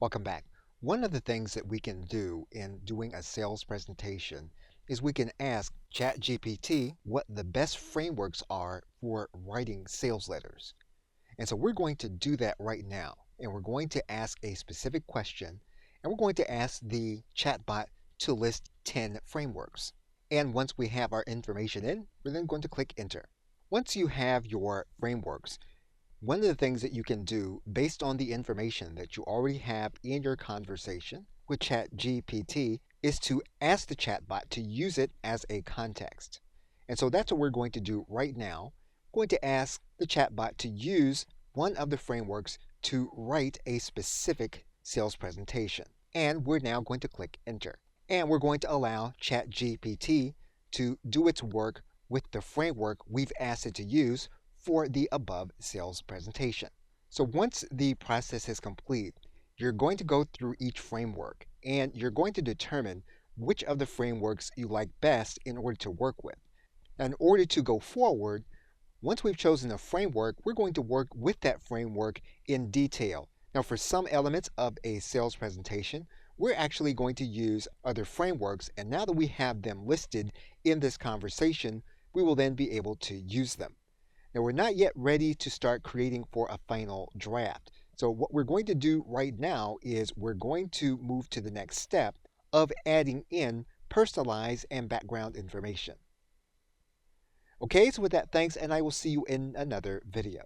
Welcome back. One of the things that we can do in doing a sales presentation is we can ask ChatGPT what the best frameworks are for writing sales letters. And so we're going to do that right now. And we're going to ask a specific question, and we're going to ask the chatbot to list 10 frameworks. And once we have our information in, we're then going to click enter. Once you have your frameworks, one of the things that you can do based on the information that you already have in your conversation with ChatGPT is to ask the chatbot to use it as a context. And so that's what we're going to do right now. We're going to ask the chatbot to use one of the frameworks to write a specific sales presentation. And we're now going to click enter. And we're going to allow ChatGPT to do its work with the framework we've asked it to use for the above sales presentation. So once the process is complete, you're going to go through each framework and you're going to determine which of the frameworks you like best in order to work with. Now, in order to go forward, once we've chosen a framework, we're going to work with that framework in detail. Now, for some elements of a sales presentation, we're actually going to use other frameworks, and now that we have them listed in this conversation, we will then be able to use them. Now, we're not yet ready to start creating for a final draft. So what we're going to do right now is we're going to move to the next step of adding in personalized and background information. Okay, so with that, thanks, and I will see you in another video.